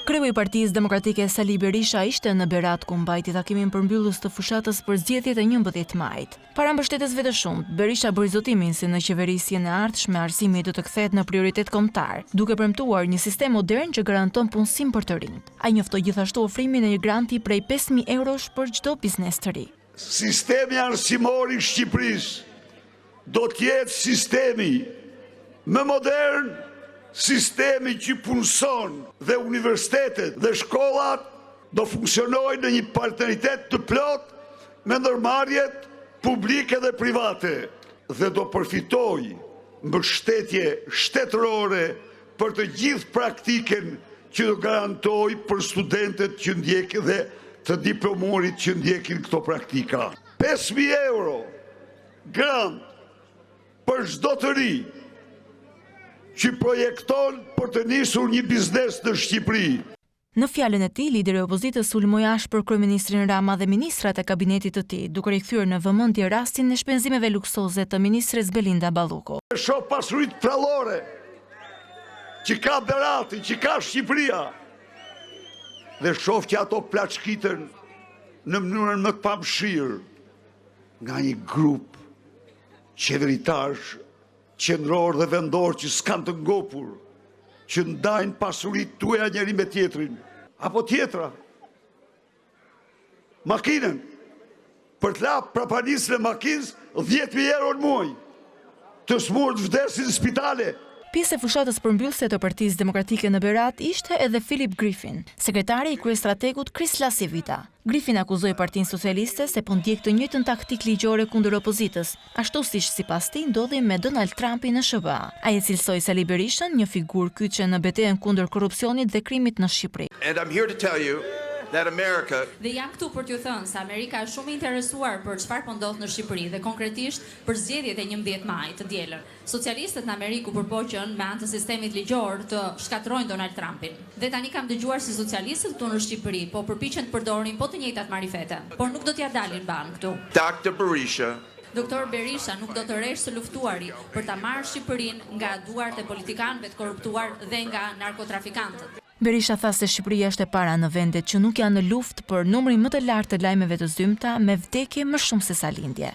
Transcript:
Kreu i Partisë Demokratike Sali Berisha ishte në Berat ku mbajti takimin përmbyllës të fushatës për zgjedhjet e 11 majit. Para mbështetësve të shumt, Berisha bëri zotimin se në qeverisjen e ardhshme arsimi do të kthehet në prioritet kombëtar, duke premtuar një sistem modern që garanton punësim për të rinjt. Ai njoftoi gjithashtu ofrimin e një granti prej 5.000 eurosh për çdo biznes të ri. Sistemi arsimor i Shqipërisë do të jetë sistemi më modern, sistemi që punëson dhe universitetet dhe shkollat do funksionojnë në një partneritet të plot me ndërmarrjet publike dhe private dhe do përfitoj mbështetje shtetërore për të gjithë praktiken që do garantoj për studentët që ndjekin dhe të diplomuarit që ndjekin këto praktika. 5.000 euro grant për çdo të ri që projekton për të nisur një biznes në Shqipëri. Në fjalën e tij, lideri i opozitës sulmoi ashpër kryeministrin Rama dhe ministrat e kabinetit të tij, duke rikthyer në vëmendje rastin e shpenzimeve luksoze të ministres Belinda Balluku. Shoh pasuritë prallore që ka Berati, që ka Shqipëria, dhe shoh që ato plaçkiten në mënyrën më të pamëshirë nga një grup qeveritarësh qendror dhe vendor që s'kan të ngopur, që ndajnë pasuritë tuaja njëri me tjetrin, apo tjetra. Makinën, për të lapë prapanisën e makinës, 10.000 euro në muaj, të smurët vdesin në spitale. Pjesë e fushatës përmbyllëse të Partisë Demokratike në Berat ishte edhe Philip Griffin, sekretari i kryestrategut Kris Lasivita. Griffin akuzoi Partinë Socialiste se po ndjek të njëjtën taktik ligjore kundër opozitës, ashtu siç sipas tij ndodhi me Donald Trumpin në SBA. Ai e cilsoi Sali Berishën një figurë kyçe në betejën kundër korrupsionit dhe krimit në Shqipëri. Dhe jam këtu për t'ju thënë se Amerika është shumë interesuar për çfarë po ndodh në Shqipëri dhe konkretisht për zgjedhjet e 11 majit të dielën. Socialistët në Amerikë përpoqën me anë të sistemit ligjor të shkatërrojnë Donald Trumpin. Dhe tani kam dëgjuar se socialistët këtu në Shqipëri po përpiqen të përdorin po të njëjtat marifete, por nuk do t'ja dalin ban këtu. Doktor Berisha nuk do të rreshtë së luftuari për ta marrë Shqipërinë nga duart e politikanëve të korruptuar dhe nga narkotrafikantët. Berisha tha se Shqipëria është e para në vendet që nuk janë në luftë për numrin më të lartë të lajmeve të zymta me vdekje më shumë se sa lindje.